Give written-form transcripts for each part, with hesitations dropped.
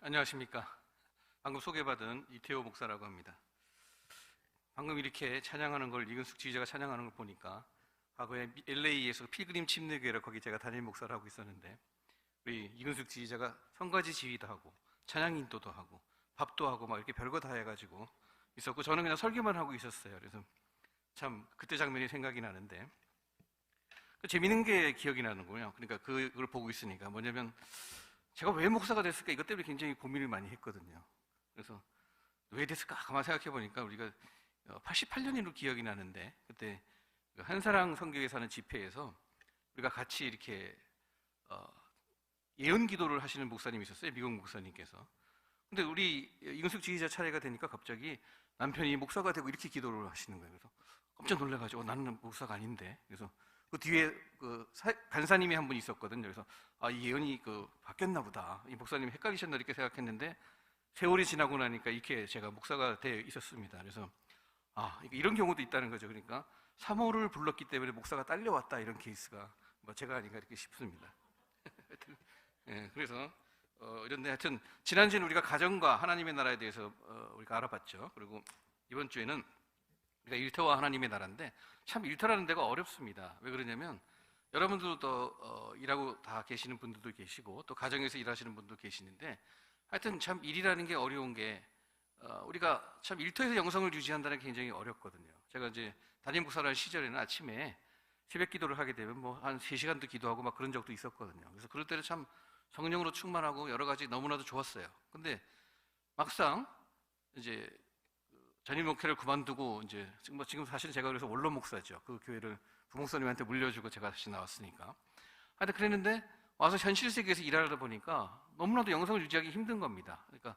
안녕하십니까. 방금 소개받은 이태호 목사라고 합니다. 방금 이렇게 찬양하는 걸, 이근숙 지휘자가 찬양하는 걸 보니까 과거에 LA에서 필그림 침례교회를 거기 제가 담임 목사를 하고 있었는데, 우리 이근숙 지휘자가 성가지 지휘도 하고 찬양 인도도 하고 밥도 하고 막 이렇게 별거 다 해가지고 있었고, 저는 그냥 설교만 하고 있었어요. 그래서 참 그때 장면이 생각이 나는데, 재밌는 게 기억이 나는군요. 그러니까 그걸 보고 있으니까 뭐냐면, 제가 왜 목사가 됐을까, 이것 때문에 굉장히 고민을 많이 했거든요. 그래서 왜 됐을까 가만 생각해 보니까, 우리가 88년으로 기억이 나는데, 그때 한사랑 선교회 사는 집회에서 우리가 같이 이렇게 예언 기도를 하시는 목사님이 있었어요. 미국 목사님께서. 근데 우리 이근숙 지휘자 차례가 되니까 갑자기 남편이 목사가 되고 이렇게 기도를 하시는 거예요. 그래서 깜짝 놀라가지고 나는 목사가 아닌데. 그래서 그 뒤에 간사님이 한 분 있었거든요. 그래서 이 예언이 바뀌었나 보다, 이 목사님이 헷갈리셨나 이렇게 생각했는데, 세월이 지나고 나니까 이렇게 제가 목사가 되어 있었습니다. 그래서 이런 경우도 있다는 거죠. 그러니까 사모를 불렀기 때문에 목사가 딸려왔다, 이런 케이스가 제가 아닌가 이렇게 싶습니다. 예, 그래서 이런데 하여튼 지난주에는 우리가 가정과 하나님의 나라에 대해서 우리가 알아봤죠. 그리고 이번 주에는 우리가 일터와 하나님의 나라인데, 참 일터라는 데가 어렵습니다. 왜 그러냐면, 여러분들도 일하고 다 계시는 분들도 계시고 또 가정에서 일하시는 분도 계시는데, 하여튼 참 일이라는 게 어려운 게, 우리가 참 일터에서 영성을 유지한다는 게 굉장히 어렵거든요. 제가 이제 담임 목사를 할 시절에는 아침에 새벽 기도를 하게 되면 한 3시간도 기도하고 막 그런 적도 있었거든요. 그래서 그럴 때는 참 성령으로 충만하고 여러 가지 너무나도 좋았어요. 근데 막상 이제 전임 목회를 그만두고, 이제 지금 사실 제가 그래서 원로 목사죠. 그 교회를 부목사님한테 물려주고 제가 다시 나왔으니까. 하여튼 그랬는데, 와서 현실 세계에서 일하다 보니까 너무나도 영성을 유지하기 힘든 겁니다. 그러니까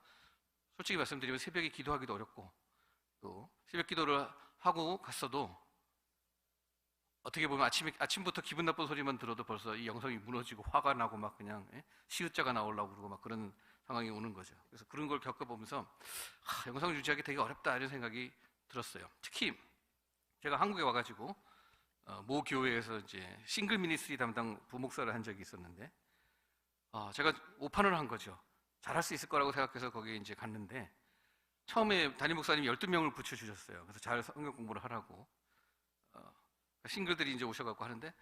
솔직히 말씀드리면 새벽에 기도하기도 어렵고, 또 새벽 기도를 하고 갔어도 어떻게 보면 아침부터 기분 나쁜 소리만 들어도 벌써 이 영성이 무너지고 화가 나고 막 그냥 시읒자가 나오려고 그러고 막 그런 상황이 오는 거죠. 그래서 그런 걸 겪어보면서 영성을 유지하기 되게 어렵다, 이런 생각이 들었어요. 특히 제가 한국에 와가지고 모 교회에서 이제 싱글 미니스트리 담당 부목사를 한 적이 있었는데, 제가 오판을 한 거죠. 잘할 수 있을 거라고 생각해서 거기에 이제 갔는데, 처음에 담임 목사님이 12명을 붙여주셨어요. 그래서 잘 성경 공부를 하라고. 싱글들이 이제 오셔갖고 하는데,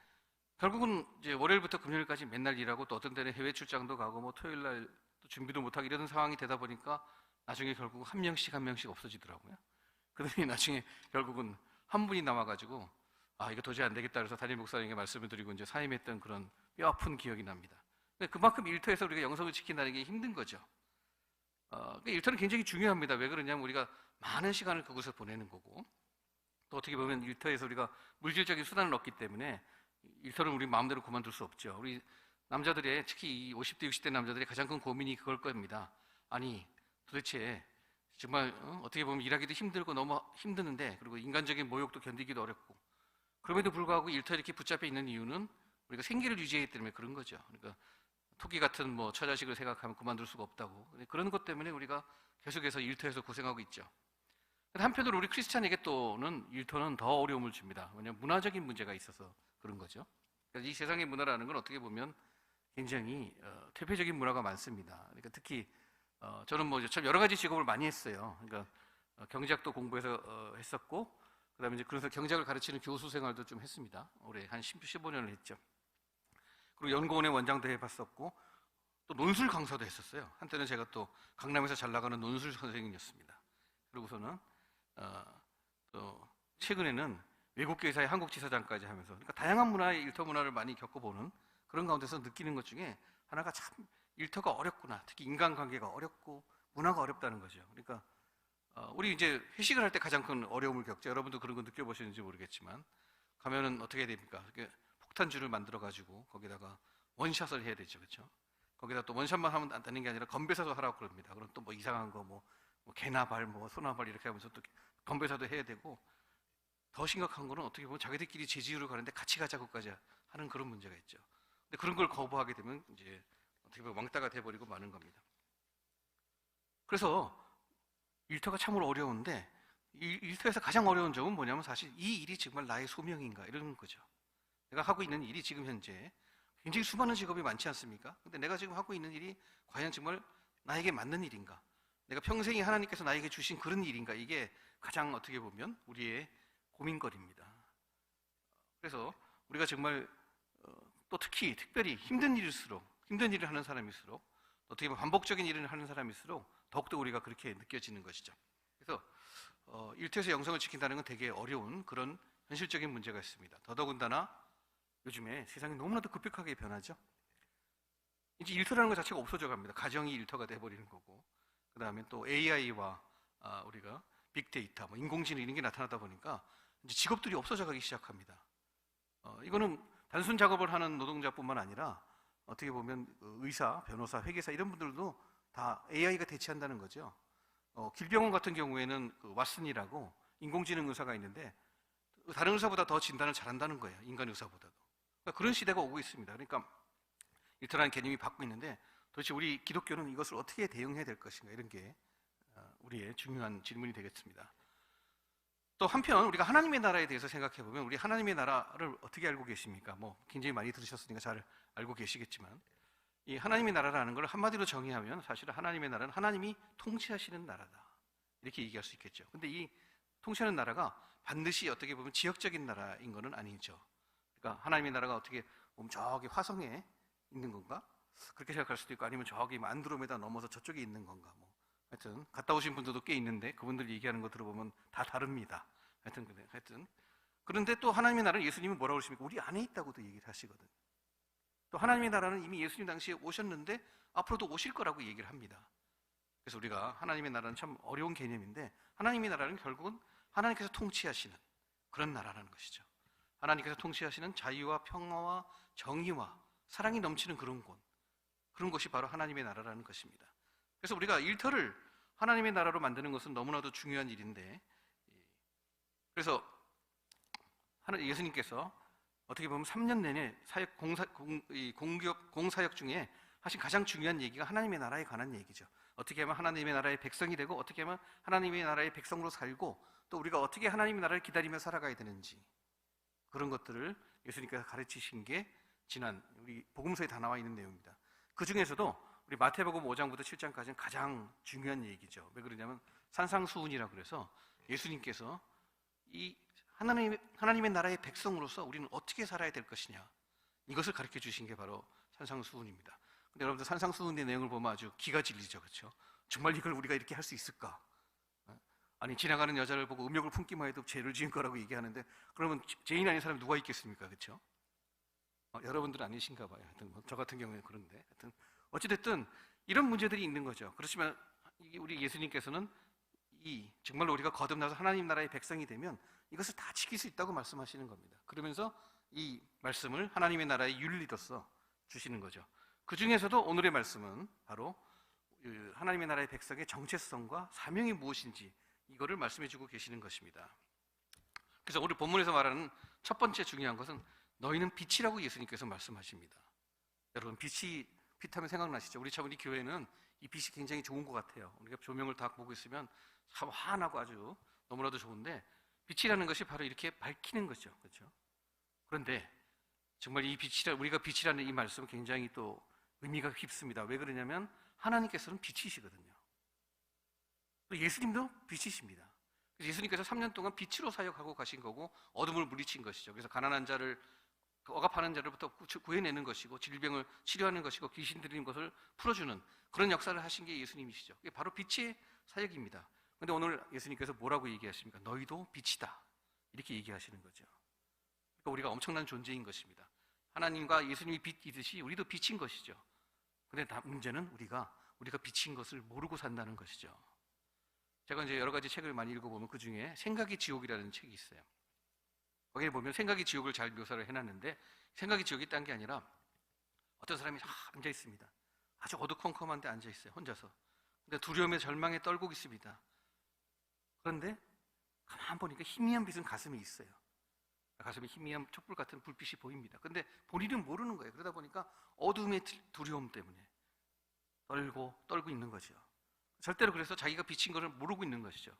결국은 이제 월요일부터 금요일까지 맨날 일하고, 또 어떤 때는 해외 출장도 가고 토요일 날 또 준비도 못하고 이런 상황이 되다 보니까 나중에 결국 한 명씩 없어지더라고요. 그러더니 나중에 결국은 한 분이 남아가지고 이거 도저히 안 되겠다 그래서 담임 목사님에게 말씀을 드리고 이제 사임했던 그런 뼈아픈 기억이 납니다. 그만큼 일터에서 우리가 영성을 지킨다는 게 힘든 거죠. 일터는 굉장히 중요합니다. 왜 그러냐면, 우리가 많은 시간을 그곳에서 보내는 거고, 또 어떻게 보면 일터에서 우리가 물질적인 수단을 얻기 때문에 일터를 우리 마음대로 그만둘 수 없죠. 우리 남자들의, 특히 이 50대 60대 남자들의 가장 큰 고민이 그걸 겁니다. 아니 도대체 정말 어떻게 보면 일하기도 힘들고 너무 힘드는데, 그리고 인간적인 모욕도 견디기도 어렵고, 그럼에도 불구하고 일터에 이렇게 붙잡혀 있는 이유는 우리가 생계를 유지하기 때문에 그런 거죠. 그러니까 토끼 같은 처자식을 생각하면 그만둘 수가 없다고. 그런 것 때문에 우리가 계속해서 일터에서 고생하고 있죠. 한편으로 우리 크리스찬에게 또는 일터는 더 어려움을 줍니다. 왜냐하면 문화적인 문제가 있어서 그런 거죠. 그러니까 이 세상의 문화라는 건 어떻게 보면 굉장히 퇴폐적인 문화가 많습니다. 그러니까 특히 저는 참 여러 가지 직업을 많이 했어요. 그러니까 경제학도 공부해서 했었고, 그다음에 이제 그래서 경제학을 가르치는 교수 생활도 좀 했습니다. 올해 한 15년을 했죠. 그리고 연구원의 원장도 해봤었고, 또 논술 강사도 했었어요. 한때는 제가 또 강남에서 잘 나가는 논술 선생님이었습니다. 그러고서는 또 최근에는 외국교회사의 한국지사장까지 하면서, 그러니까 다양한 문화의 일터 문화를 많이 겪어보는 그런 가운데서 느끼는 것 중에 하나가, 참 일터가 어렵구나, 특히 인간관계가 어렵고 문화가 어렵다는 거죠. 그러니까 우리 이제 회식을 할 때 가장 큰 어려움을 겪죠. 여러분도 그런 거 느껴보시는지 모르겠지만, 가면은 어떻게 해야 됩니까? 폭탄주를 만들어 가지고 거기다가 원샷을 해야 되죠, 그렇죠? 거기다 또 원샷만 하면 안 되는 게 아니라 건배사도 하라고 그럽니다. 그럼 또 이상한 거 개나 발, 소나 발 이렇게 하면서 또 건배사도 해야 되고, 더 심각한 거는 어떻게 보면 자기들끼리 제지유를 가는데 같이 가자고까지 하는 그런 문제가 있죠. 근데 그런 걸 거부하게 되면 이제 어떻게 보면 왕따가 돼버리고 마는 겁니다. 그래서 일터가 참으로 어려운데, 일터에서 가장 어려운 점은 뭐냐면, 사실 이 일이 정말 나의 소명인가, 이런 거죠. 내가 하고 있는 일이 지금 현재 굉장히 수많은 직업이 많지 않습니까? 근데 내가 지금 하고 있는 일이 과연 정말 나에게 맞는 일인가? 내가 평생에 하나님께서 나에게 주신 그런 일인가? 이게 가장 어떻게 보면 우리의 고민거리입니다. 그래서 우리가 정말 또 특별히 힘든 일을 하는 사람일수록 어떻게 보면 반복적인 일을 하는 사람일수록 더욱더 우리가 그렇게 느껴지는 것이죠. 그래서 일터에서 영성을 지킨다는 건 되게 어려운 그런 현실적인 문제가 있습니다. 더더군다나 요즘에 세상이 너무나도 급격하게 변하죠. 이제 일터라는 것 자체가 없어져 갑니다. 가정이 일터가 돼버리는 거고, 그 다음에 또 AI와 우리가 빅데이터, 인공지능 이런 게 나타나다 보니까 이제 직업들이 없어져 가기 시작합니다. 이거는 단순 작업을 하는 노동자뿐만 아니라 어떻게 보면 의사, 변호사, 회계사 이런 분들도 다 AI가 대체한다는 거죠. 길병원 같은 경우에는 왓슨이라고 인공지능 의사가 있는데 다른 의사보다 더 진단을 잘한다는 거예요. 인간 의사보다도. 그러니까 그런 시대가 오고 있습니다. 그러니까 일터라는 개념이 바뀌고 있는데 도대체 우리 기독교는 이것을 어떻게 대응해야 될 것인가, 이런 게 우리의 중요한 질문이 되겠습니다. 또 한편 우리가 하나님의 나라에 대해서 생각해 보면, 우리 하나님의 나라를 어떻게 알고 계십니까? 굉장히 많이 들으셨으니까 잘 알고 계시겠지만, 이 하나님의 나라라는 걸 한마디로 정의하면 사실은 하나님의 나라는 하나님이 통치하시는 나라다, 이렇게 얘기할 수 있겠죠. 근데 이 통치하는 나라가 반드시 어떻게 보면 지역적인 나라인 것은 아니죠. 그러니까 하나님의 나라가 어떻게 보면 저기 화성에 있는 건가? 그렇게 생각할 수도 있고, 아니면 저기 안드로메다 넘어서 저쪽에 있는 건가? 하여튼 갔다 오신 분들도 꽤 있는데 그분들 얘기하는 거 들어보면 다 다릅니다. 하여튼 그런데 또 하나님의 나라는 예수님은 뭐라고 그러십니까? 우리 안에 있다고도 얘기를 하시거든요. 또 하나님의 나라는 이미 예수님 당시에 오셨는데 앞으로도 오실 거라고 얘기를 합니다. 그래서 우리가 하나님의 나라는 참 어려운 개념인데, 하나님의 나라는 결국은 하나님께서 통치하시는 그런 나라라는 것이죠. 하나님께서 통치하시는 자유와 평화와 정의와 사랑이 넘치는 그런 곳, 그런 것이 바로 하나님의 나라라는 것입니다. 그래서 우리가 일터를 하나님의 나라로 만드는 것은 너무나도 중요한 일인데, 그래서 예수님께서 어떻게 보면 3년 내내 공사역 중에 하신 가장 중요한 얘기가 하나님의 나라에 관한 얘기죠. 어떻게 하면 하나님의 나라의 백성이 되고, 어떻게 하면 하나님의 나라의 백성으로 살고, 또 우리가 어떻게 하나님의 나라를 기다리며 살아가야 되는지, 그런 것들을 예수님께서 가르치신 게 지난 우리 복음서에 다 나와 있는 내용입니다. 그 중에서도 우리 마태복음 5장부터 7장까지는 가장 중요한 얘기죠. 왜 그러냐면 산상수훈이라고 그래서 예수님께서 이 하나님의 나라의 백성으로서 우리는 어떻게 살아야 될 것이냐, 이것을 가르쳐 주신 게 바로 산상수훈입니다. 근데 여러분들 산상수훈의 내용을 보면 아주 기가 질리죠. 그렇죠? 정말 이걸 우리가 이렇게 할 수 있을까? 아니, 지나가는 여자를 보고 음욕을 품기만 해도 죄를 지은 거라고 얘기하는데, 그러면 죄인 아닌 사람이 누가 있겠습니까? 그렇죠? 여러분들은 아니신가 봐요. 하여튼 저 같은 경우에는 그런데, 하여튼 어찌됐든 이런 문제들이 있는 거죠. 그렇지만 우리 예수님께서는 정말로 우리가 거듭나서 하나님 나라의 백성이 되면 이것을 다 지킬 수 있다고 말씀하시는 겁니다. 그러면서 이 말씀을 하나님의 나라의 윤리로서 주시는 거죠. 그 중에서도 오늘의 말씀은 바로 하나님의 나라의 백성의 정체성과 사명이 무엇인지, 이거를 말씀해 주고 계시는 것입니다. 그래서 오늘 본문에서 말하는 첫 번째 중요한 것은 너희는 빛이라고 예수님께서 말씀하십니다. 여러분, 빛하면 생각나시죠? 우리 교회는 이 빛이 굉장히 좋은 것 같아요. 우리가 조명을 딱 보고 있으면 참 환하고 아주 너무나도 좋은데, 빛이라는 것이 바로 이렇게 밝히는 거죠. 그렇죠? 그런데 정말 우리가 빛이라는 이 말씀은 굉장히 또 의미가 깊습니다. 왜 그러냐면 하나님께서는 빛이시거든요. 또 예수님도 빛이십니다. 그래서 예수님께서 3년 동안 빛으로 사역하고 가신 거고, 어둠을 물리친 것이죠. 그래서 가난한 자를, 억압하는 자를부터 구해내는 것이고, 질병을 치료하는 것이고, 귀신 들린 것을 풀어주는 그런 역사를 하신 게 예수님이시죠. 이게 바로 빛의 사역입니다. 그런데 오늘 예수님께서 뭐라고 얘기하십니까? 너희도 빛이다, 이렇게 얘기하시는 거죠. 그러니까 우리가 엄청난 존재인 것입니다. 하나님과 예수님이 빛이듯이 우리도 빛인 것이죠. 그런데 문제는 우리가 빛인 것을 모르고 산다는 것이죠. 제가 이제 여러 가지 책을 많이 읽어보면 그 중에 생각의 지옥이라는 책이 있어요. 거기에 보면 생각의 지옥을 잘 묘사를 해놨는데, 생각의 지옥이 딴 게 아니라 어떤 사람이 앉아 있습니다. 아주 어두컴컴한데 앉아 있어요, 혼자서. 근데 두려움에 절망에 떨고 있습니다. 그런데 가만 보니까 희미한 빛은 가슴에 있어요. 가슴에 희미한 촛불 같은 불빛이 보입니다. 근데 본인은 모르는 거예요. 그러다 보니까 어둠의 두려움 때문에 떨고 있는 거죠. 절대로 그래서 자기가 비친 것을 모르고 있는 것이죠.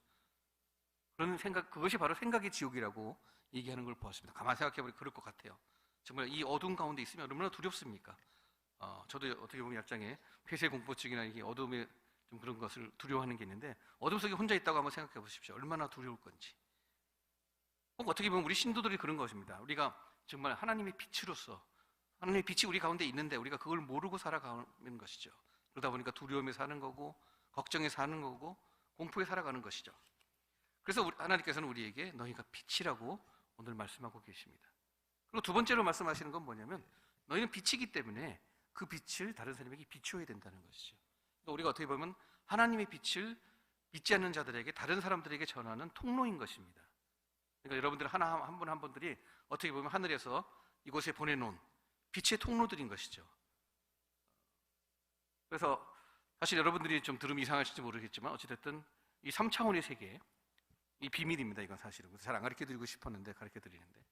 그런 생각, 그것이 바로 생각의 지옥이라고 얘기하는 걸 보았습니다. 가만히 생각해보니 그럴 것 같아요. 정말 이 어둠 가운데 있으면 얼마나 두렵습니까? 저도 어떻게 보면 약간의 폐쇄 공포증이나 이게 어둠에 좀 그런 것을 두려워하는 게 있는데, 어둠 속에 혼자 있다고 한번 생각해 보십시오. 얼마나 두려울 건지. 꼭 어떻게 보면 우리 신도들이 그런 것입니다. 우리가 정말 하나님의 빛으로서, 하나님의 빛이 우리 가운데 있는데 우리가 그걸 모르고 살아가는 것이죠. 그러다 보니까 두려움에 사는 거고, 걱정에 사는 거고, 공포에 살아가는 것이죠. 그래서 하나님께서는 우리에게 너희가 빛이라고 오늘 말씀하고 계십니다. 그리고 두 번째로 말씀하시는 건 뭐냐면, 너희는 빛이기 때문에 그 빛을 다른 사람에게 비추어야 된다는 것이죠. 그러니까 우리가 어떻게 보면 하나님의 빛을 믿지 않는 자들에게, 다른 사람들에게 전하는 통로인 것입니다. 그러니까 여러분들 한 분 한 분들이 어떻게 보면 하늘에서 이곳에 보내놓은 빛의 통로들인 것이죠. 그래서 사실 여러분들이 좀 들으면 이상하실지 모르겠지만 어찌됐든 이 3차원의 세계, 이 비밀입니다. 이건 사실은 잘 안 가르쳐드리고 싶었는데 가르쳐드리는데,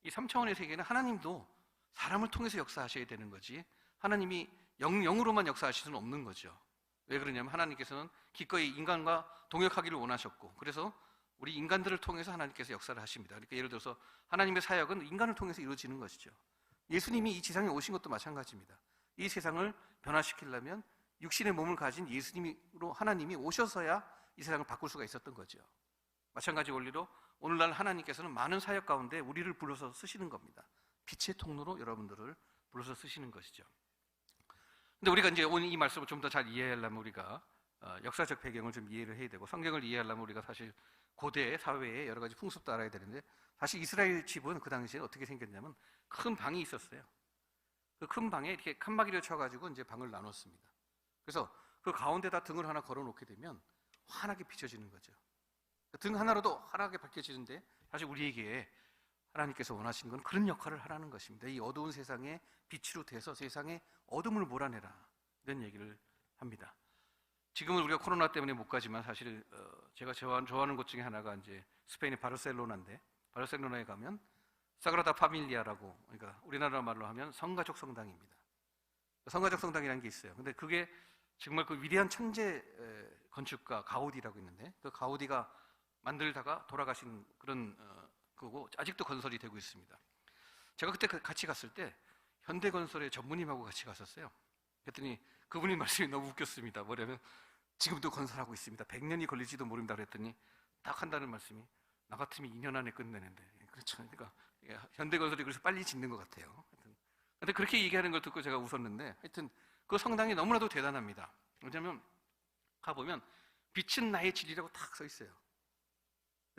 이 3차원의 세계는 하나님도 사람을 통해서 역사하셔야 되는 거지, 하나님이 영으로만 역사하실 수는 없는 거죠. 왜 그러냐면 하나님께서는 기꺼이 인간과 동역하기를 원하셨고, 그래서 우리 인간들을 통해서 하나님께서 역사를 하십니다. 그러니까 예를 들어서 하나님의 사역은 인간을 통해서 이루어지는 것이죠. 예수님이 이 지상에 오신 것도 마찬가지입니다. 이 세상을 변화시키려면 육신의 몸을 가진 예수님으로 하나님이 오셔서야 이 세상을 바꿀 수가 있었던 거죠. 마찬가지 원리로 오늘날 하나님께서는 많은 사역 가운데 우리를 불러서 쓰시는 겁니다. 빛의 통로로 여러분들을 불러서 쓰시는 것이죠. 근데 우리가 이제 오늘 이 말씀을 좀 더 잘 이해하려면 우리가 역사적 배경을 좀 이해를 해야 되고, 성경을 이해하려면 우리가 사실 고대 사회의 여러 가지 풍습도 알아야 되는데, 사실 이스라엘 집은 그 당시에 어떻게 생겼냐면 큰 방이 있었어요. 그 큰 방에 이렇게 칸막이를 쳐가지고 이제 방을 나눴습니다. 그래서 그 가운데다 등을 하나 걸어놓게 되면 환하게 비춰지는 거죠. 등 하나로도 환하게 밝혀지는데, 사실 우리에게 하나님께서 원하시는 건 그런 역할을 하라는 것입니다. 이 어두운 세상에 빛으로 돼서 세상에 어둠을 몰아내라, 이런 얘기를 합니다. 지금은 우리가 코로나 때문에 못 가지만 사실 제가 좋아하는 곳 중에 하나가 이제 스페인의 바르셀로나인데, 바르셀로나에 가면 사그라다 파밀리아라고, 그러니까 우리나라 말로 하면 성가족 성당입니다. 성가족 성당이라는 게 있어요. 근데 그게 정말 그 위대한 천재 건축가 가우디라고 있는데, 그 가우디가 만들다가 돌아가신 그런 거고, 아직도 건설이 되고 있습니다. 제가 그때 같이 갔을 때 현대건설의 전무님하고 같이 갔었어요. 그랬더니 그분이 말씀이 너무 웃겼습니다. 뭐냐면 지금도 건설하고 있습니다. 100년이 걸릴지도 모른다 그랬더니 딱 한다는 말씀이, 나 같으면 2년 안에 끝내는데. 그렇죠. 그러니까 현대건설이 그래서 빨리 짓는 것 같아요. 근데 그렇게 얘기하는 걸 듣고 제가 웃었는데, 하여튼 그 성당이 너무나도 대단합니다. 왜냐하면 가보면 빛은 나의 진리라고 딱 써 있어요.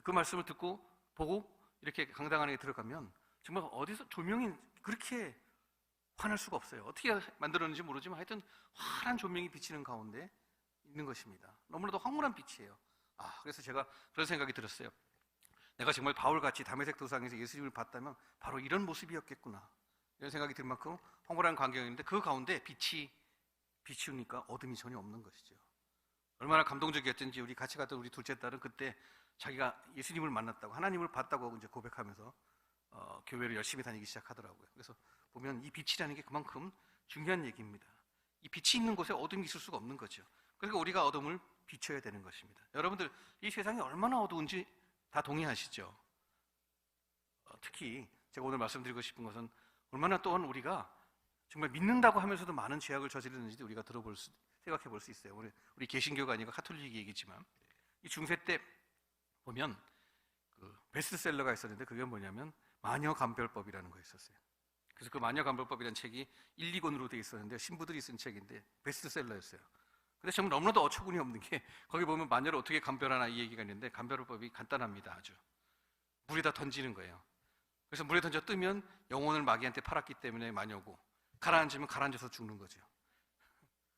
그 말씀을 듣고 보고 이렇게 강당 안에 들어가면 정말 어디서 조명이 그렇게 환할 수가 없어요. 어떻게 만들었는지 모르지만 하여튼 환한 조명이 비치는 가운데 있는 것입니다. 너무나도 황홀한 빛이에요. 그래서 제가 그런 생각이 들었어요. 내가 정말 바울같이 다메섹 도상에서 예수님을 봤다면 바로 이런 모습이었겠구나, 이런 생각이 들 만큼 황홀한 광경인데, 그 가운데 빛이 비추니까 어둠이 전혀 없는 것이죠. 얼마나 감동적이었던지 우리 같이 갔던 우리 둘째 딸은 그때 자기가 예수님을 만났다고, 하나님을 봤다고 이제 고백하면서 교회를 열심히 다니기 시작하더라고요. 그래서 보면 이 빛이라는 게 그만큼 중요한 얘기입니다. 이 빛이 있는 곳에 어둠이 있을 수가 없는 거죠. 그러니까 우리가 어둠을 비춰야 되는 것입니다. 여러분들, 이 세상이 얼마나 어두운지 다 동의하시죠? 특히 제가 오늘 말씀드리고 싶은 것은 얼마나 또한 우리가 정말 믿는다고 하면서도 많은 죄악을 저지르는지 우리가 생각해 볼 수 있어요. 우리 개신교가 아니고 카톨릭 얘기지만, 이 중세 때 보면 그 베스트셀러가 있었는데, 그게 뭐냐면 마녀감별법이라는 거 있었어요. 그래서 그 마녀감별법이라는 책이 1, 2권으로 되어 있었는데 신부들이 쓴 책인데 베스트셀러였어요. 근데 정말 너무나도 어처구니 없는 게, 거기 보면 마녀를 어떻게 감별하나 이 얘기가 있는데, 감별법이 간단합니다. 아주 물에다 던지는 거예요. 그래서 물에 던져 뜨면 영혼을 마귀한테 팔았기 때문에 마녀고, 가라앉으면 가라앉아서 죽는 거죠.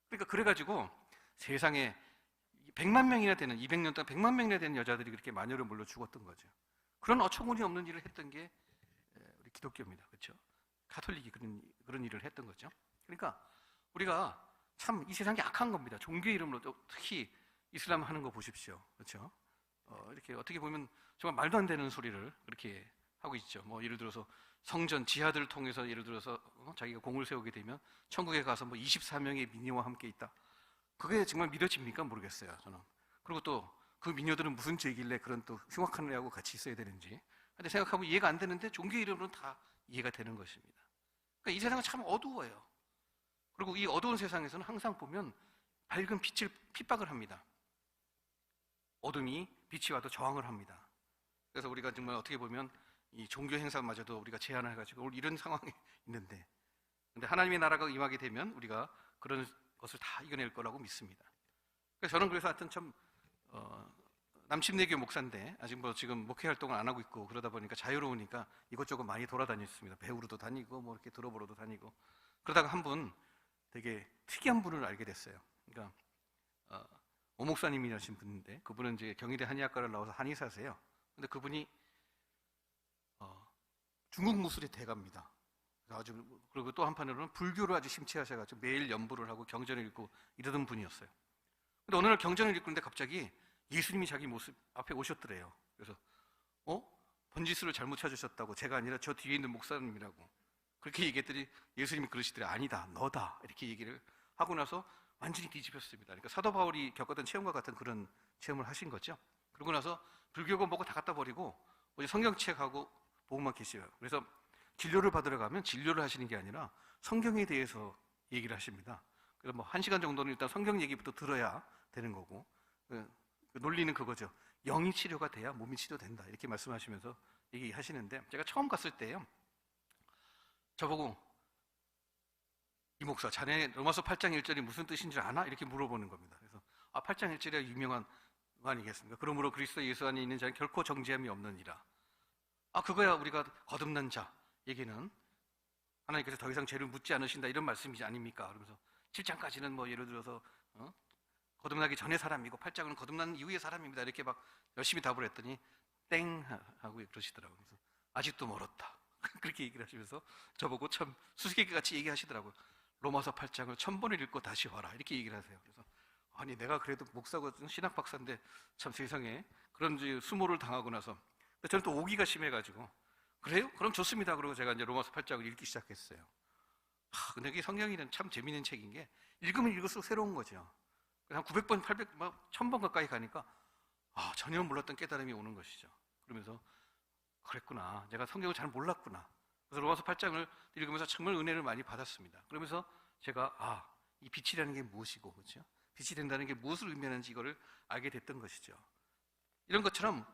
그러니까 그래가지고 세상에 100만 명이나 되는, 200년 동안 100만 명이나 되는 여자들이 그렇게 마녀로 물려 죽었던 거죠. 그런 어처구니 없는 일을 했던 게 우리 기독교입니다. 그렇죠? 가톨릭이 그런 일을 했던 거죠. 그러니까 우리가 참 이 세상이 악한 겁니다. 종교의 이름으로, 특히 이슬람 하는 거 보십시오. 그렇죠? 이렇게 어떻게 보면 정말 말도 안 되는 소리를 그렇게 하고 있죠. 뭐 예를 들어서 성전 지하들을 통해서 예를 들어서 자기가 공을 세우게 되면 천국에 가서 뭐 24명의 미녀와 함께 있다. 그게 정말 믿어집니까? 모르겠어요, 저는. 그리고 또 그 미녀들은 무슨 죄길래 그런 또 흉악한 애하고 같이 있어야 되는지. 근데 생각하면 이해가 안 되는데 종교의 이름으로는 다 이해가 되는 것입니다. 그러니까 이 세상은 참 어두워요. 그리고 이 어두운 세상에서는 항상 보면 밝은 빛을 핍박을 합니다. 어둠이 빛이 와도 저항을 합니다. 그래서 우리가 정말 어떻게 보면 이 종교 행사마저도 우리가 제한을 해가지고 오늘 이런 상황에 있는데, 근데 하나님의 나라가 임하게 되면 우리가 그런 것을 다 이겨낼 거라고 믿습니다. 그래서 저는 하여튼 참 남침내교 목사인데 아직 뭐 지금 목회 활동을 안 하고 있고 그러다 보니까 자유로우니까 이것저것 많이 돌아다녔습니다. 배우러도 다니고 뭐 이렇게 들어보러도 다니고 그러다가 한 분 되게 특이한 분을 알게 됐어요. 그러니까 오 목사님이라신 분인데 그분은 이제 경희대 한의학과를 나와서 한의사세요. 근데 그분이 중국 무술의 대가입니다. 아주, 그리고 또 한편으로는 불교를 아주 심취하셔가지고 매일 연부를 하고 경전을 읽고 이러던 분이었어요. 근데 어느 날 경전을 읽는데 갑자기 예수님이 자기 모습 앞에 오셨더래요. 그래서 번지수를 잘못 찾으셨다고, 제가 아니라 저 뒤에 있는 목사님이라고 그렇게 얘기했더니 예수님이 그러시더래. 아니다, 너다, 이렇게 얘기를 하고 나서 완전히 뒤집혔습니다. 그러니까 사도 바울이 겪었던 체험과 같은 그런 체험을 하신 거죠. 그러고 나서 불교고 뭐고 다 갖다 버리고 이제 성경책하고 보고만 계셔요. 그래서 진료를 받으러 가면 진료를 하시는 게 아니라 성경에 대해서 얘기를 하십니다. 그래서 뭐 1시간 정도는 일단 성경 얘기부터 들어야 되는 거고, 그 논리는 그거죠. 영이 치료가 돼야 몸이 치료된다, 이렇게 말씀하시면서 얘기하시는데, 제가 처음 갔을 때요, 저보고 이 목사, 자네 로마서 8장 1절이 무슨 뜻인 줄 아나? 이렇게 물어보는 겁니다. 그래서 8장 1절이 유명한 거 아니겠습니까? 그러므로 그리스도 예수 안에 있는 자는 결코 정죄함이 없느니라. 그거야 우리가 거듭난 자 얘기는 하나님께서 더 이상 죄를 묻지 않으신다, 이런 말씀이지 아닙니까? 그러면서 7장까지는 뭐 예를 들어서 거듭나기 전의 사람이고 8장은 거듭난 이후의 사람입니다, 이렇게 막 열심히 답을 했더니 땡 하고 그러시더라고요. 그래서 아직도 멀었다 그렇게 얘기를 하시면서 저보고 참 수수께끼같이 얘기하시더라고요. 로마서 8장을 1000번을 읽고 다시 와라, 이렇게 얘기를 하세요. 그래서 아니, 내가 그래도 목사고 신학 박사인데 참 세상에 그런 수모를 당하고 나서 저는 또 오기가 심해가지고, 그래요? 그럼 좋습니다. 그러고 제가 이제 로마서 8장을 읽기 시작했어요. 근데 이게 성경이는 참 재밌는 책인 게 읽으면 읽을수록 새로운 거죠. 한 900번, 800번, 1000번 가까이 가니까 전혀 몰랐던 깨달음이 오는 것이죠. 그러면서 그랬구나, 내가 성경을 잘 몰랐구나. 그래서 로마서 8장을 읽으면서 정말 은혜를 많이 받았습니다. 그러면서 제가 이 빛이라는 게 무엇이고, 그렇죠? 빛이 된다는 게 무엇을 의미하는지 이거를 알게 됐던 것이죠. 이런 것처럼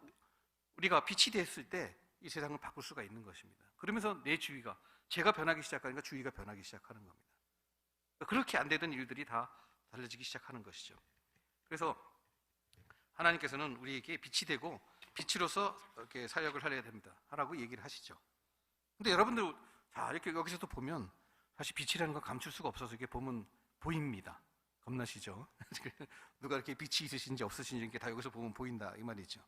우리가 빛이 됐을 때 이 세상을 바꿀 수가 있는 것입니다. 그러면서 내 주위가, 제가 변하기 시작하니까 주위가 변하기 시작하는 겁니다. 그렇게 안 되던 일들이 다 달라지기 시작하는 것이죠. 그래서 하나님께서는 우리에게 빛이 되고 빛으로서 이렇게 사역을 하려야 됩니다, 하라고 얘기를 하시죠. 근데 여러분들 이렇게 여기서도 보면 사실 빛이라는 건 감출 수가 없어서 이렇게 보면 보입니다. 겁나시죠? 누가 이렇게 빛이 있으신지 없으신지 이렇게 다 여기서 보면 보인다, 이 말이죠.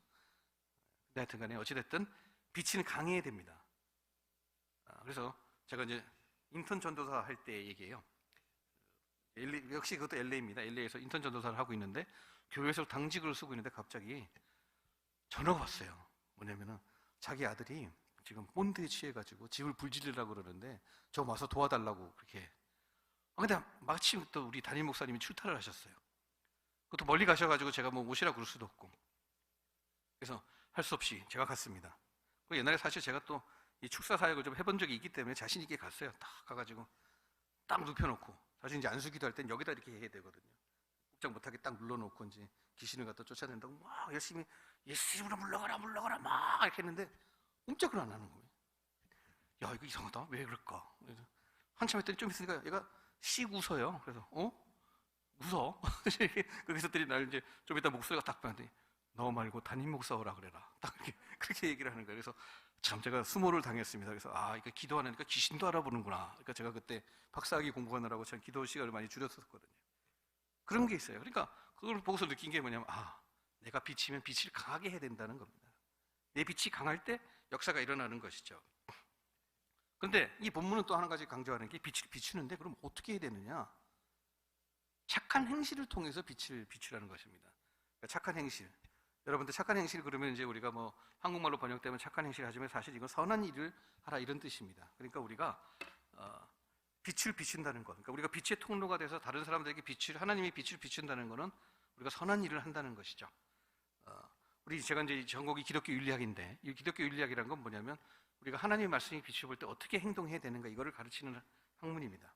근데 하여튼 간에 어찌됐든 빛은 강해야 됩니다. 그래서 제가 이제 인턴 전도사 할 때 얘기해요. 역시 그것도 LA입니다. LA에서 인턴 전도사를 하고 있는데 교회에서 당직을 쓰고 있는데 갑자기 전화가 왔어요. 뭐냐면은 자기 아들이 지금 본드에 취해가지고 집을 불지르려고 그러는데 저 와서 도와달라고 그렇게. 근데 마침 또 우리 담임 목사님이 출타를 하셨어요. 그것도 멀리 가셔가지고 제가 뭐 오시라고 그럴 수도 없고, 그래서 할 수 없이 제가 갔습니다. 옛날에 사실 제가 또 이 축사 사역을 좀 해본 적이 있기 때문에 자신 있게 갔어요. 딱 가가지고 딱 눕혀놓고, 사실 이제 안수기도 할 땐 여기다 이렇게 해야 되거든요. 꼼짝 못하게 딱 눌러놓고 이제 귀신을 갖다 쫓아낸다고 막 열심히 예수 이름으로 물러가라 막 이렇게 했는데 꼼짝을 안 하는 거예요. 야, 이거 이상하다, 왜 그럴까? 한참 했더니 좀 있으니까 얘가 씩 웃어요. 그래서 웃어? 그래서 나를 이제 좀 이따 목소리가 딱 변한데, 너 말고 담임 목사 오라 그래라, 딱 그렇게 얘기를 하는 거예요. 그래서 참 제가 수모를 당했습니다. 그래서 이거 기도하니까 귀신도 알아보는구나. 그러니까 제가 그때 박사학위 공부하느라고 참 기도 시간을 많이 줄였었거든요. 그런 게 있어요. 그러니까 그걸 보고서 느낀 게 뭐냐면 내가 빛이면 빛을 강하게 해야 된다는 겁니다. 내 빛이 강할 때 역사가 일어나는 것이죠. 그런데 이 본문은 또 한 가지 강조하는 게, 빛을 비추는데 그럼 어떻게 해야 되느냐? 착한 행실을 통해서 빛을 비추라는 것입니다. 그러니까 착한 행실. 여러분들 착한 행실 그러면 이제 우리가 뭐 한국말로 번역되면 착한 행실 하지만 사실 이건 선한 일을 하라, 이런 뜻입니다. 그러니까 우리가 빛을 비춘다는 것, 그러니까 우리가 빛의 통로가 돼서 다른 사람들에게 하나님의 빛을 비춘다는 것은 우리가 선한 일을 한다는 것이죠. 제가 이제 전공이 기독교 윤리학인데, 이 기독교 윤리학이라는 건 뭐냐면 우리가 하나님의 말씀이 빛을 볼 때 어떻게 행동해야 되는가, 이거를 가르치는 학문입니다.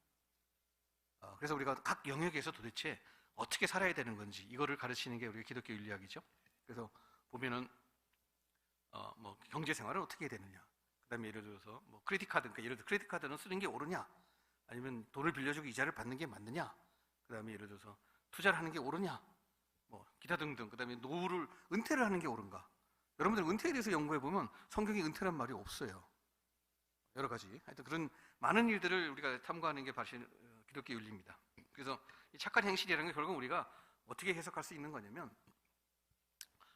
그래서 우리가 각 영역에서 도대체 어떻게 살아야 되는 건지 이거를 가르치는 게 우리 기독교 윤리학이죠. 그래서 보면은 뭐 경제 생활을 어떻게 해야 되느냐. 그다음에 예를 들어서 뭐 크레딧 카드, 그러니까 예를 들어 크레딧 카드는 쓰는 게 옳으냐, 아니면 돈을 빌려주고 이자를 받는 게 맞느냐. 그다음에 예를 들어서 투자를 하는 게 옳으냐, 뭐 기타 등등. 그다음에 노후를 은퇴를 하는 게 옳은가. 여러분들 은퇴에 대해서 연구해 보면 성경에 은퇴란 말이 없어요. 여러 가지. 하여튼 그런 많은 일들을 우리가 탐구하는 게 사실 기독교 윤리입니다. 그래서 이 착한 행실이라는 게 결국 우리가 어떻게 해석할 수 있는 거냐면,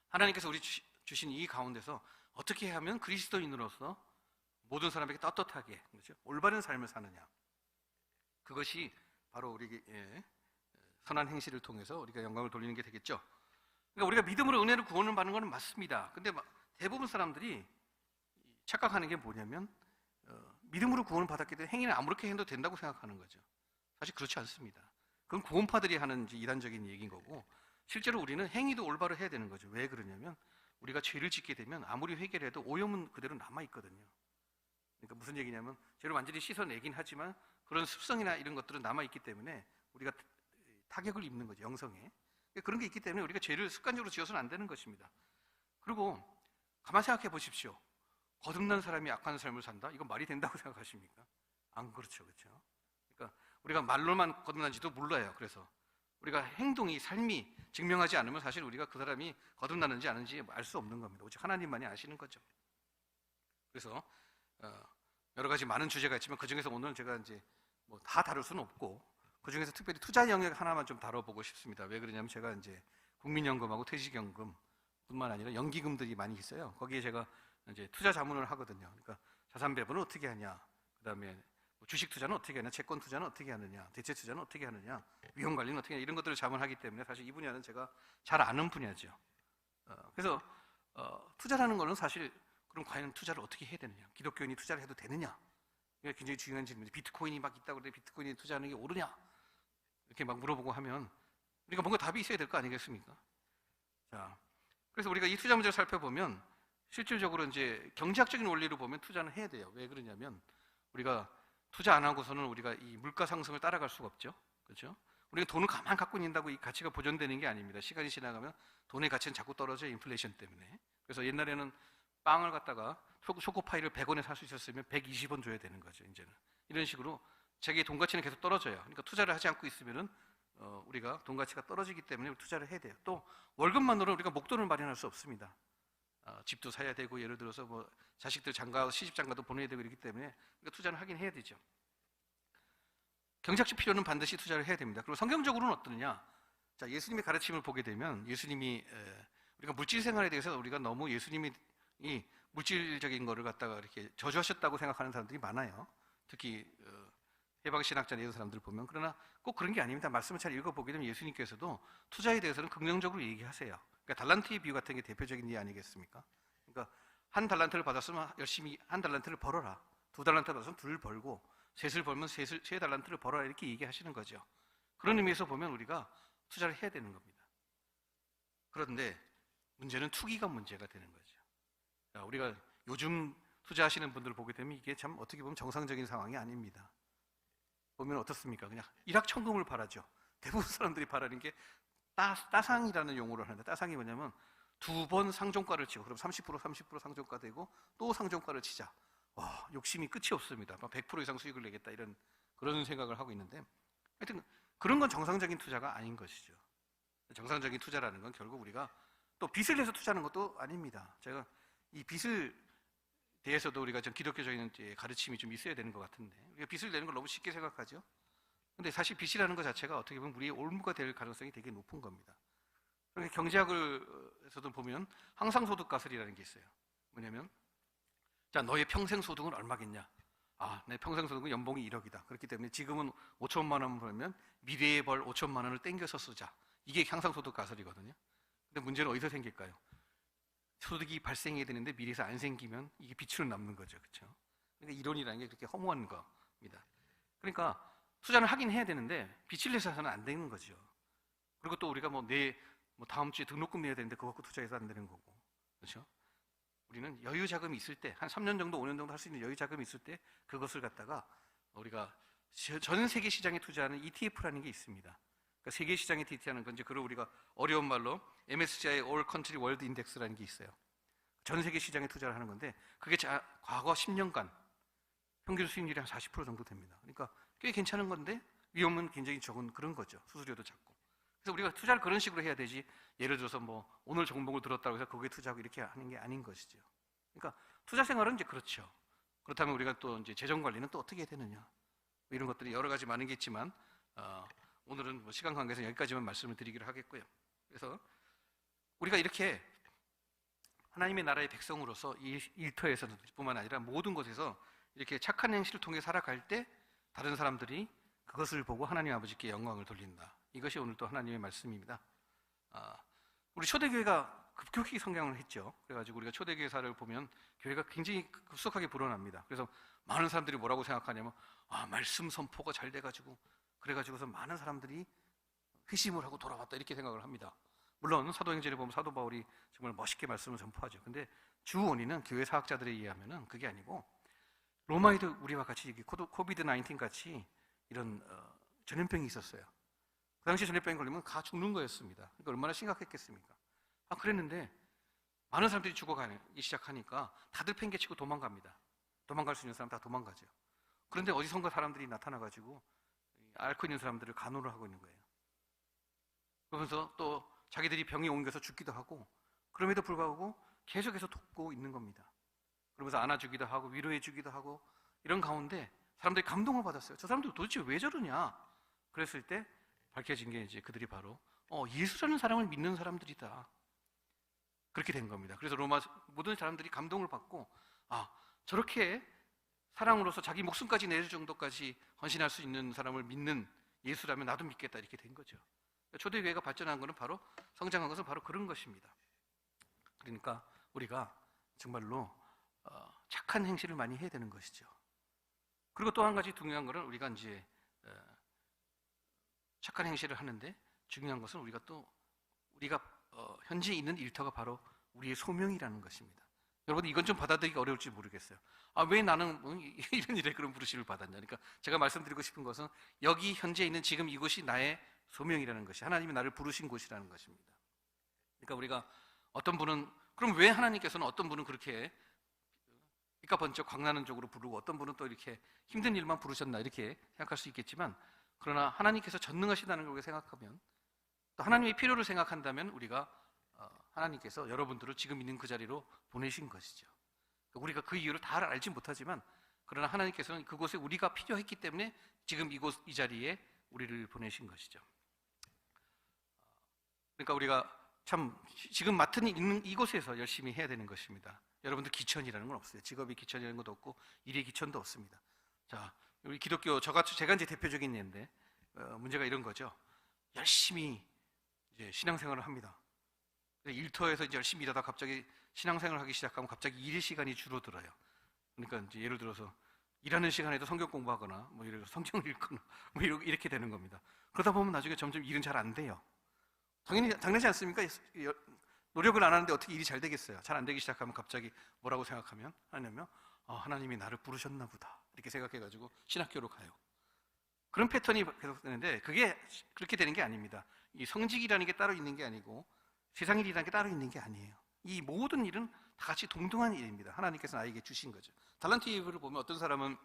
하나님께서 우리 주신 이 가운데서 어떻게 하면 그리스도인으로서 모든 사람에게 떳떳하게, 그렇죠? 올바른 삶을 사느냐. 그것이 바로 우리 선한 행실을 통해서 우리가 영광을 돌리는 게 되겠죠. 그러니까 우리가 믿음으로 은혜를 구원을 받는 건 맞습니다. 근데 대부분 사람들이 착각하는 게 뭐냐면 믿음으로 구원을 받았기 때문에 행위는 아무렇게 해도 된다고 생각하는 거죠. 사실 그렇지 않습니다. 그건 구원파들이 하는 이단적인 얘기인 거고, 실제로 우리는 행위도 올바로 해야 되는 거죠. 왜 그러냐면 우리가 죄를 짓게 되면 아무리 회개를 해도 오염은 그대로 남아있거든요. 그러니까 무슨 얘기냐면 죄를 완전히 씻어내긴 하지만 그런 습성이나 이런 것들은 남아있기 때문에 우리가 타격을 입는 거죠, 영성에. 그런 게 있기 때문에 우리가 죄를 습관적으로 지어서는 안 되는 것입니다. 그리고 가만 생각해 보십시오. 거듭난 사람이 악한 삶을 산다? 이건 말이 된다고 생각하십니까? 안 그렇죠, 그렇죠? 그러니까 우리가 말로만 거듭난지도 몰라요. 그래서 우리가 행동이, 삶이 증명하지 않으면 사실 우리가 그 사람이 거듭나는지 아닌지 알 수 없는 겁니다. 오직 하나님만이 아시는 거죠. 그래서 여러 가지 많은 주제가 있지만 그 중에서 오늘 제가 이제 뭐 다 다룰 수는 없고, 그 중에서 특별히 투자 영역 하나만 좀 다뤄보고 싶습니다. 왜 그러냐면 제가 이제 국민연금하고 퇴직연금뿐만 아니라 연기금들이 많이 있어요. 거기에 제가 이제 투자 자문을 하거든요. 그러니까 자산 배분은 어떻게 하냐, 그다음에 주식 투자는 어떻게 하냐, 채권 투자는 어떻게 하느냐, 대체 투자는 어떻게 하느냐, 위험 관리는 어떻게 하냐, 이런 것들을 자문하기 때문에 사실 이 분야는 제가 잘 아는 분야죠. 그래서 투자라는 거는 사실 그럼 과연 투자를 어떻게 해야 되느냐, 기독교인이 투자를 해도 되느냐, 이게 굉장히 중요한 질문이죠. 비트코인이 막 있다고 그래 비트코인에 투자하는 게 옳으냐, 이렇게 막 물어보고 하면 우리가 뭔가 답이 있어야 될 거 아니겠습니까? 자, 그래서 우리가 이 투자 문제를 살펴보면 실질적으로 이제 경제학적인 원리로 보면 투자는 해야 돼요. 왜 그러냐면 우리가 투자 안 하고서는 우리가 이 물가 상승을 따라갈 수가 없죠. 그렇죠? 우리가 돈을 가만 갖고 있는다고 이 가치가 보존되는 게 아닙니다. 시간이 지나가면 돈의 가치는 자꾸 떨어져요. 인플레이션 때문에. 그래서 옛날에는 빵을 갖다가 초코파이를 100원에 살 수 있었으면 120원 줘야 되는 거죠. 이제는 이런 식으로 자기의 돈 가치는 계속 떨어져요. 그러니까 투자를 하지 않고 있으면은 우리가 돈 가치가 떨어지기 때문에 투자를 해야 돼요. 또 월급만으로 우리가 목돈을 마련할 수 없습니다. 집도 사야 되고, 예를 들어서 뭐 자식들 장가, 시집 장가도 보내야 되고 이러기 때문에 그러니까 투자는 하긴 해야 되죠. 경제학적 필요는 반드시 투자를 해야 됩니다. 그리고 성경적으로는 어떠냐? 자, 예수님의 가르침을 보게 되면 예수님이 우리가 물질 생활에 대해서 우리가 너무 예수님이 이 물질적인 거를 갖다가 이렇게 저주하셨다고 생각하는 사람들이 많아요. 특히 해방신학자나 이런 사람들 보면. 그러나 꼭 그런 게 아닙니다. 말씀을 잘 읽어보게 되면 예수님께서도 투자에 대해서는 긍정적으로 얘기하세요. 그러니까 달란트의 비유 같은 게 대표적인 예 아니겠습니까? 그러니까 한 달란트를 받았으면 열심히 한 달란트를 벌어라. 두 달란트 받았으면 둘 벌고, 셋을 벌면 세 달란트를 벌어라, 이렇게 얘기하시는 거죠. 그런 의미에서 보면 우리가 투자를 해야 되는 겁니다. 그런데 문제는 투기가 문제가 되는 거죠. 자, 우리가 요즘 투자하시는 분들 보게 되면 이게 참 어떻게 보면 정상적인 상황이 아닙니다. 보면 어떻습니까? 그냥 일확천금을 바라죠. 대부분 사람들이 바라는 게 따상이라는 용어를 하는데, 따상이 뭐냐면 두 번 상종가를 치고, 그럼 30% 상종가 되고 또 상종가를 치자. 와, 욕심이 끝이 없습니다. 100% 이상 수익을 내겠다, 그런 생각을 하고 있는데, 하여튼 그런 건 정상적인 투자가 아닌 것이죠. 정상적인 투자라는 건 결국 우리가 또 빚을 내서 투자하는 것도 아닙니다. 제가 이 빚을 대해서도 우리가 좀 기독교적인 가르침이 좀 있어야 되는 것 같은데, 우리가 빚을 내는 걸 너무 쉽게 생각하죠. 근데 사실 빚이라는 것 자체가 어떻게 보면 우리의 올무가 될 가능성이 되게 높은 겁니다. 그러니까 경제학에서도 보면 항상소득 가설이라는 게 있어요. 뭐냐면, 자, 너의 평생 소득은 얼마겠냐? 아, 내 평생 소득은 연봉이 1억이다. 그렇기 때문에 지금은 5천만 원 벌면 미래에 벌 5천만 원을 땡겨서 쓰자. 이게 향상소득 가설이거든요. 근데 문제는 어디서 생길까요? 소득이 발생해야 되는데 미래에서 안 생기면 이게 빚으로 남는 거죠. 그렇죠? 그러니까 이론이라는 게 그렇게 허무한 겁니다. 그러니까 투자는 하긴 해야 되는데 빚을 내서 해서는 안 되는 거죠. 그리고 또 우리가 다음 주에 등록금 내야 되는데 그거 갖고 투자해서 안 되는 거고. 그렇죠? 우리는 여유 자금이 있을 때, 한 3년 정도, 5년 정도 할 수 있는 여유 자금이 있을 때 그것을 갖다가 우리가 전 세계 시장에 투자하는 ETF라는 게 있습니다. 그러니까 세계 시장에 투자하는 건 이제 그걸 우리가 어려운 말로 MSCI All Country World Index라는 게 있어요. 전 세계 시장에 투자를 하는 건데 그게 과거 10년간 평균 수익률이 한 40% 정도 됩니다. 그러니까 꽤 괜찮은 건데 위험은 굉장히 적은 그런 거죠. 수수료도 작고. 그래서 우리가 투자를 그런 식으로 해야 되지, 예를 들어서 뭐 오늘 종목을 들었다고 해서 거기에 투자하고 이렇게 하는 게 아닌 것이죠. 그러니까 투자 생활은 이제 그렇죠. 그렇다면 우리가 또 이제 재정 관리는 또 어떻게 해야 되느냐, 뭐 이런 것들이 여러 가지 많은 게 있지만 오늘은 뭐 시간 관계에서 여기까지만 말씀을 드리기로 하겠고요. 그래서 우리가 이렇게 하나님의 나라의 백성으로서 이 일터에서뿐만 아니라 모든 곳에서 이렇게 착한 행실을 통해 살아갈 때 다른 사람들이 그것을 보고 하나님 아버지께 영광을 돌린다. 이것이 오늘 또 하나님의 말씀입니다. 우리 초대교회가 급격히 성장을 했죠. 그래가지고 우리가 초대교회사를 보면 교회가 굉장히 급속하게 불어납니다. 그래서 많은 사람들이 뭐라고 생각하냐면 말씀 선포가 잘 돼가지고 그래가지고서 많은 사람들이 회심을 하고 돌아왔다 이렇게 생각을 합니다. 물론 사도행전에 보면 사도 바울이 정말 멋있게 말씀을 전포하죠. 근데 주 원인은 교회 사학자들에 의하면은 그게 아니고 로마에도 우리와 같이 코비드 19 같이 이런 전염병이 있었어요. 그 당시 전염병이 걸리면 다 죽는 거였습니다. 그러니까 얼마나 심각했겠습니까? 그랬는데 많은 사람들이 죽어가기 시작하니까 다들 팽개치고 도망갑니다. 도망갈 수 있는 사람 다 도망가죠. 그런데 어디선가 사람들이 나타나가지고 앓고 있는 사람들을 간호를 하고 있는 거예요. 그러면서 또 자기들이 병이 옮겨서 죽기도 하고, 그럼에도 불구하고 계속해서 돕고 있는 겁니다. 그러면서 안아주기도 하고 위로해주기도 하고, 이런 가운데 사람들이 감동을 받았어요. 저 사람들 도대체 왜 저러냐? 그랬을 때 밝혀진 게 이제 그들이 바로 예수라는 사람을 믿는 사람들이다. 그렇게 된 겁니다. 그래서 로마 모든 사람들이 감동을 받고 저렇게 사랑으로서 자기 목숨까지 내줄 정도까지 헌신할 수 있는 사람을 믿는 예수라면 나도 믿겠다 이렇게 된 거죠. 초대교회가 발전한 것은 바로, 성장한 것은 바로 그런 것입니다. 그러니까 우리가 정말로 착한 행실을 많이 해야 되는 것이죠. 그리고 또 한 가지 중요한 것은 우리가 이제 착한 행실을 하는데 중요한 것은 우리가 현재 있는 일터가 바로 우리의 소명이라는 것입니다. 여러분 이건 좀 받아들이기 어려울지 모르겠어요. 왜 나는 이런 일에 그런 부르심을 받았냐. 그러니까 제가 말씀드리고 싶은 것은 여기 현재 있는 지금 이곳이 나의 소명이라는 것이, 하나님이 나를 부르신 곳이라는 것입니다. 그러니까 우리가 어떤 분은, 그럼 왜 하나님께서는 어떤 분은 그렇게 빛과 번쩍 광나는 쪽으로 부르고 어떤 분은 또 이렇게 힘든 일만 부르셨나 이렇게 생각할 수 있겠지만, 그러나 하나님께서 전능하시다는 걸 생각하면, 또 하나님의 필요를 생각한다면 우리가 하나님께서 여러분들을 지금 있는 그 자리로 보내신 것이죠. 우리가 그 이유를 다 알지 못하지만, 그러나 하나님께서는 그곳에 우리가 필요했기 때문에 지금 이 자리에 우리를 보내신 것이죠. 그러니까 우리가 참 지금 맡은 있는 이곳에서 열심히 해야 되는 것입니다. 여러분들 기천이라는 건 없어요. 직업이 기천이라는 것도 없고 일의 기천도 없습니다. 자, 우리 기독교 제가 이제 대표적인 예인데 문제가 이런 거죠. 열심히 이제 신앙생활을 합니다. 일터에서 이제 열심히 일하다 갑자기 신앙생활을 하기 시작하면 갑자기 일의 시간이 줄어들어요. 그러니까 이제 예를 들어서 일하는 시간에도 성경 공부하거나 뭐 예를 들어서 성경을 읽거나 뭐 이렇게 되는 겁니다. 그러다 보면 나중에 점점 일은 잘 안 돼요. 당연하지 않습니까? 노력을 안 하는데 어떻게 일이 잘 되겠어요? 잘 안 되기 시작하면 갑자기 뭐라고 생각하면 하나님이 나를 부르셨나 보다 이렇게 생각해가지고 신학교로 가요. 그런 패턴이 계속 되는데 그게 그렇게 되는 게 아닙니다. 이 성직이라는 게 따로 있는 게 아니고 세상 일이라는 게 따로 있는 게 아니에요. 이 모든 일은 다 같이 동등한 일입니다. 하나님께서 나에게 주신 거죠. 달란트 예배를 보면 어떤 사람은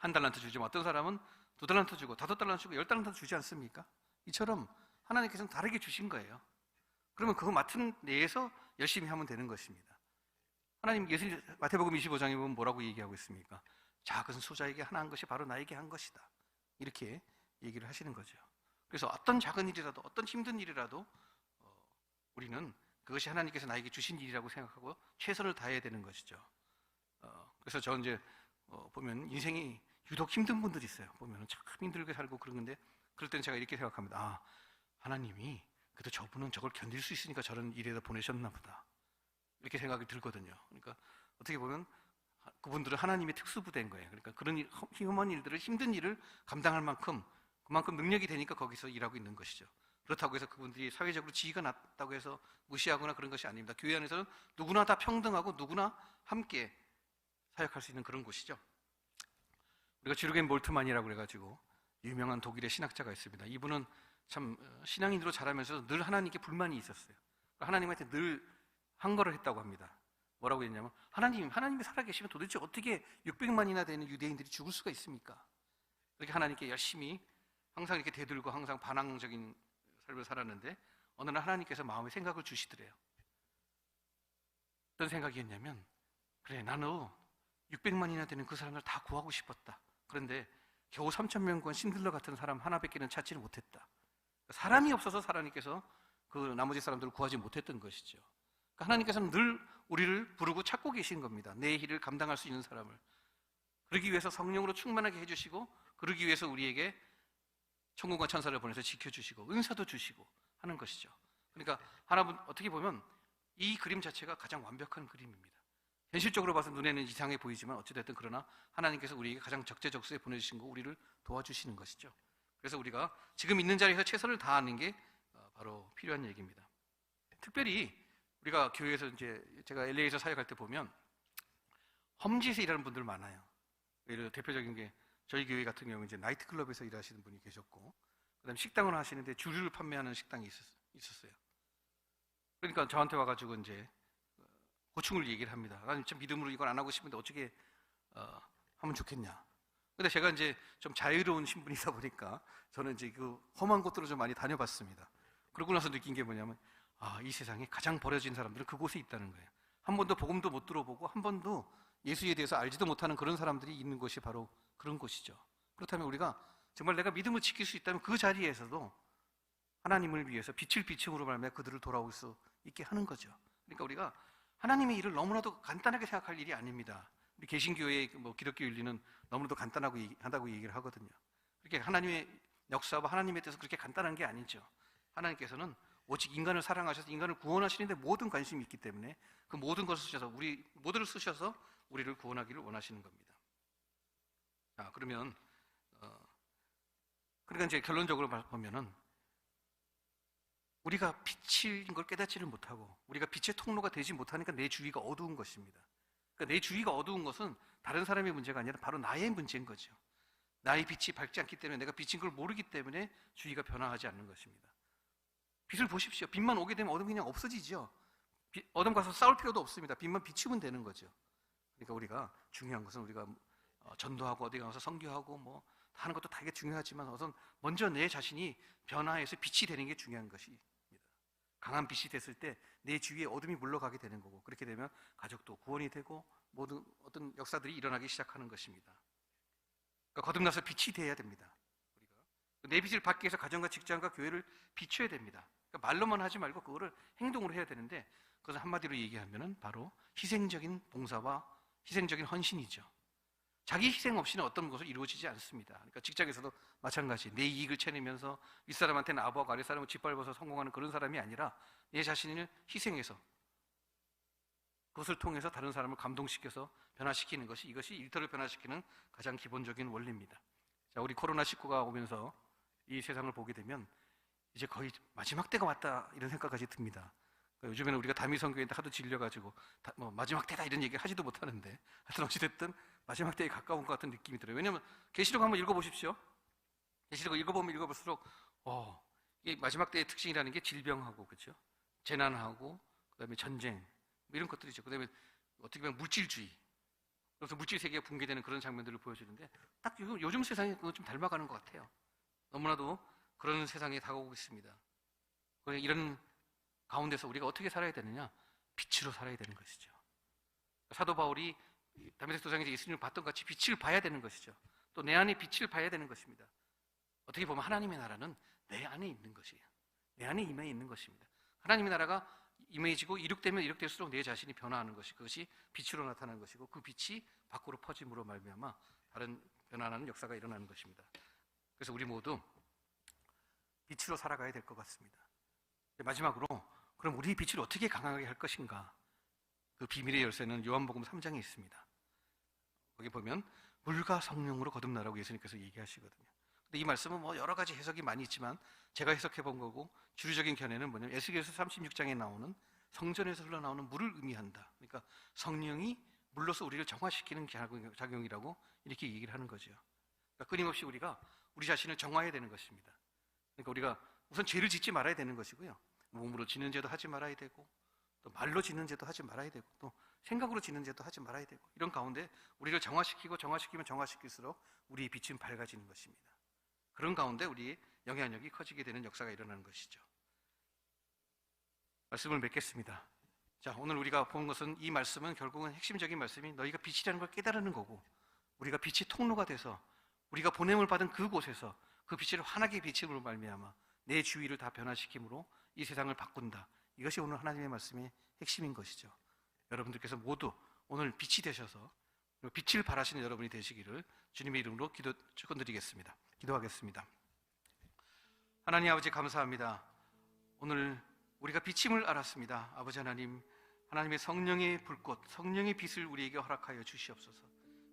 1달란트 주지만 어떤 사람은 2달란트 주고 5달란트 주고 10달란트 주지 않습니까? 이처럼 하나님께서는 다르게 주신 거예요. 그러면 그거 맡은 내에서 열심히 하면 되는 것입니다. 하나님 마태복음 25장에 보면 뭐라고 얘기하고 있습니까? 작은 소자에게 하나 한 것이 바로 나에게 한 것이다. 이렇게 얘기를 하시는 거죠. 그래서 어떤 작은 일이라도 어떤 힘든 일이라도 우리는 그것이 하나님께서 나에게 주신 일이라고 생각하고 최선을 다해야 되는 것이죠. 그래서 저 이제 보면 인생이 유독 힘든 분들이 있어요. 보면 참 힘들게 살고 그런 건데 그럴 때는 제가 이렇게 생각합니다. 하나님이 그래도 저분은 저걸 견딜 수 있으니까 저런 일에다 보내셨나 보다. 이렇게 생각이 들거든요. 그러니까 어떻게 보면 그분들은 하나님의 특수부대인 거예요. 그러니까 그런 험한 일들을, 힘든 일을 감당할 만큼 그만큼 능력이 되니까 거기서 일하고 있는 것이죠. 그렇다고 해서 그분들이 사회적으로 지위가 낮다고 해서 무시하거나 그런 것이 아닙니다. 교회 안에서는 누구나 다 평등하고 누구나 함께 사역할 수 있는 그런 곳이죠. 우리가 주르겐 몰트만이라고 그래가지고 유명한 독일의 신학자가 있습니다. 이분은 참 신앙인으로 자라면서 늘 하나님께 불만이 있었어요. 하나님한테 늘 항거를 했다고 합니다. 뭐라고 했냐면 하나님이 살아계시면 도대체 어떻게 600만이나 되는 유대인들이 죽을 수가 있습니까? 그렇게 하나님께 열심히 항상 이렇게 대들고 항상 반항적인 삶을 살았는데 어느 날 하나님께서 마음에 생각을 주시더래요. 어떤 생각이었냐면 그래 나는 600만이나 되는 그 사람들 다 구하고 싶었다. 그런데 겨우 3,000명 구한 신들러 같은 사람 하나밖에는 찾지를 못했다. 사람이 없어서 하나님께서 그 나머지 사람들을 구하지 못했던 것이죠. 그러니까 하나님께서는 늘 우리를 부르고 찾고 계신 겁니다. 내 일을 감당할 수 있는 사람을. 그러기 위해서 성령으로 충만하게 해주시고 그러기 위해서 우리에게 천군과 천사를 보내서 지켜주시고 은사도 주시고 하는 것이죠. 그러니까 하나분 어떻게 보면 이 그림 자체가 가장 완벽한 그림입니다. 현실적으로 봐서 눈에는 이상해 보이지만 어찌됐든 그러나 하나님께서 우리에게 가장 적재적소에 보내주신 거 우리를 도와주시는 것이죠. 그래서 우리가 지금 있는 자리에서 최선을 다하는 게 바로 필요한 얘기입니다. 특별히 우리가 교회에서 이제 제가 LA에서 사역할 때 보면 험지에서 일하는 분들 많아요. 예를 들어 대표적인 게 저희 교회 같은 경우 이제 나이트클럽에서 일하시는 분이 계셨고, 그다음에 식당을 하시는데 주류를 판매하는 식당이 있었어요. 그러니까 저한테 와가지고 이제 고충을 얘기를 합니다. 나는 참 믿음으로 이걸 안 하고 싶은데 어떻게 하면 좋겠냐. 근데 제가 이제 좀 자유로운 신분이다 보니까 저는 이제 그 험한 곳들을 좀 많이 다녀봤습니다. 그러고 나서 느낀 게 뭐냐면 이 세상에 가장 버려진 사람들은 그곳에 있다는 거예요. 한 번도 복음도 못 들어보고 한 번도 예수에 대해서 알지도 못하는 그런 사람들이 있는 곳이 바로 그런 곳이죠. 그렇다면 우리가 정말 내가 믿음을 지킬 수 있다면 그 자리에서도 하나님을 위해서 빛을 비춤으로 말미암아 그들을 돌아올 수 있게 하는 거죠. 그러니까 우리가 하나님의 일을 너무나도 간단하게 생각할 일이 아닙니다. 우리 개신교의 기독교 윤리는 너무나도 간단하고 한다고 얘기를 하거든요. 그렇게 하나님의 역사와 하나님에 대해서 그렇게 간단한 게 아니죠. 하나님께서는 오직 인간을 사랑하셔서 인간을 구원하시는데 모든 관심이 있기 때문에 그 모든 것을 쓰셔서 우리 모두를 쓰셔서 우리를 구원하기를 원하시는 겁니다. 자, 그러면 그러니까 이제 결론적으로 보면은 우리가 빛인 걸 깨닫지를 못하고 우리가 빛의 통로가 되지 못하니까 내 주위가 어두운 것입니다. 그러니까 내 주위가 어두운 것은 다른 사람의 문제가 아니라 바로 나의 문제인 거죠. 나의 빛이 밝지 않기 때문에 내가 빛인 걸 모르기 때문에 주위가 변화하지 않는 것입니다. 빛을 보십시오. 빛만 오게 되면 어둠이 그냥 없어지죠. 어둠 가서 싸울 필요도 없습니다. 빛만 비추면 되는 거죠. 그러니까 우리가 중요한 것은 우리가 전도하고 어디 가서 선교하고 뭐 하는 것도 되게 중요하지만 우선 먼저 내 자신이 변화해서 빛이 되는 게 중요한 것입니다. 강한 빛이 됐을 때 내 주위에 어둠이 물러가게 되는 거고 그렇게 되면 가족도 구원이 되고 모든 어떤 역사들이 일어나기 시작하는 것입니다. 그러니까 거듭나서 빛이 돼야 됩니다. 우리가 내 빛을 받기 위해서 가정과 직장과 교회를 비춰야 됩니다. 그러니까 말로만 하지 말고 그거를 행동으로 해야 되는데 그것을 한마디로 얘기하면은 바로 희생적인 봉사와 희생적인 헌신이죠. 자기 희생 없이는 어떤 것을 이루어지지 않습니다. 그러니까 직장에서도 마찬가지. 내 이익을 채내면서 윗사람한테는 아부하고 아랫사람을 짓밟아서 성공하는 그런 사람이 아니라 내 자신을 희생해서 그것을 통해서 다른 사람을 감동시켜서 변화시키는 것이 이것이 일터를 변화시키는 가장 기본적인 원리입니다. 자, 우리 코로나19가 오면서 이 세상을 보게 되면 이제 거의 마지막 때가 왔다 이런 생각까지 듭니다. 요즘에는 우리가 다미성교회한테 하도 질려가지고 마지막 때다 이런 얘기 하지도 못하는데 하여튼 어찌됐든 마지막 때에 가까운 것 같은 느낌이 들어요. 왜냐하면 계시록 한번 읽어보십시오. 계시록을 읽어보면 읽어볼수록 이 마지막 때의 특징이라는 게 질병하고 그렇죠? 재난하고 그다음에 전쟁 이런 것들이죠. 그다음에 어떻게 보면 물질주의. 그래서 물질 세계가 붕괴되는 그런 장면들을 보여주는데 딱 요즘 세상에 그거 좀 닮아가는 것 같아요. 너무나도 그런 세상에 다가오고 있습니다. 이런 가운데서 우리가 어떻게 살아야 되느냐? 빛으로 살아야 되는 것이죠. 사도 바울이 다메섹 도상에서 예수님을 봤던 같이 빛을 봐야 되는 것이죠. 또 내 안에 빛을 봐야 되는 것입니다. 어떻게 보면 하나님의 나라는 내 안에 있는 것이에요. 내 안에 임해 있는 것입니다. 하나님의 나라가 임해지고 이룩되면 이룩될수록 내 자신이 변화하는 것이 그것이 빛으로 나타나는 것이고 그 빛이 밖으로 퍼짐으로 말미암아 다른 변화하는 역사가 일어나는 것입니다. 그래서 우리 모두 빛으로 살아가야 될 것 같습니다. 마지막으로 그럼 우리 빛을 어떻게 강하게 할 것인가? 그 비밀의 열쇠는 요한복음 3장에 있습니다. 거기 보면 물과 성령으로 거듭나라고 예수님께서 얘기하시거든요. 근데 이 말씀은 여러 가지 해석이 많이 있지만 제가 해석해 본 거고 주류적인 견해는 뭐냐면 에스겔서 36장에 나오는 성전에서 흘러나오는 물을 의미한다. 그러니까 성령이 물로서 우리를 정화시키는 작용이라고 이렇게 얘기를 하는 거죠. 그러니까 끊임없이 우리가 우리 자신을 정화해야 되는 것입니다. 그러니까 우리가 우선 죄를 짓지 말아야 되는 것이고요. 몸으로 짓는 죄도 하지 말아야 되고, 또 말로 짓는 죄도 하지 말아야 되고, 또 생각으로 짓는 죄도 하지 말아야 되고, 이런 가운데 우리를 정화시키고 정화시키면 정화시킬수록 우리의 빛은 밝아지는 것입니다. 그런 가운데 우리의 영향력이 커지게 되는 역사가 일어나는 것이죠. 말씀을 맺겠습니다. 자, 오늘 우리가 본 것은, 이 말씀은 결국은 핵심적인 말씀이 너희가 빛이라는 걸 깨달는 거고, 우리가 빛의 통로가 돼서 우리가 보냄을 받은 그곳에서 그 빛을 환하게 비침으로 말미암아 내 주위를 다 변화시킴으로 이 세상을 바꾼다. 이것이 오늘 하나님의 말씀의 핵심인 것이죠. 여러분들께서 모두 오늘 빛이 되셔서 빛을 발하시는 여러분이 되시기를 주님의 이름으로 축원드리겠습니다. 기도하겠습니다. 하나님 아버지, 감사합니다. 오늘 우리가 비침을 알았습니다. 아버지 하나님, 하나님의 성령의 불꽃, 성령의 빛을 우리에게 허락하여 주시옵소서.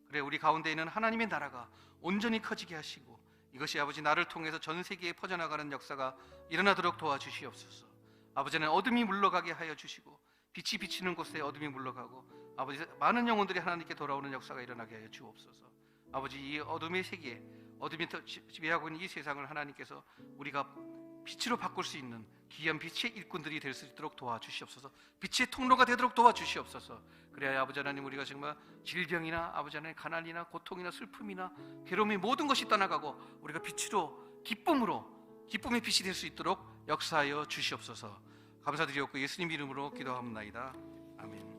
그래, 우리 가운데 있는 하나님의 나라가 온전히 커지게 하시고, 이것이 아버지 나를 통해서 전 세계에 퍼져나가는 역사가 일어나도록 도와주시옵소서. 아버지 하나님, 어둠이 물러가게 하여 주시고, 빛이 비치는 곳에 어둠이 물러가고, 아버지 많은 영혼들이 하나님께 돌아오는 역사가 일어나게 하여 주옵소서. 아버지, 이 어둠의 세계, 어둠이 지배하고 있는 이 세상을 하나님께서 우리가 빛으로 바꿀 수 있는 귀한 빛의 일꾼들이 될 수 있도록 도와주시옵소서. 빛의 통로가 되도록 도와주시옵소서. 그래야 아버지 하나님, 우리가 정말 질병이나 아버지 하나님 가난이나 고통이나 슬픔이나 괴로움이 모든 것이 떠나가고 우리가 빛으로 기쁨의 빛이 될 수 있도록 역사하여 주시옵소서. 감사드리옵고 예수님 이름으로 기도합니다. 아멘.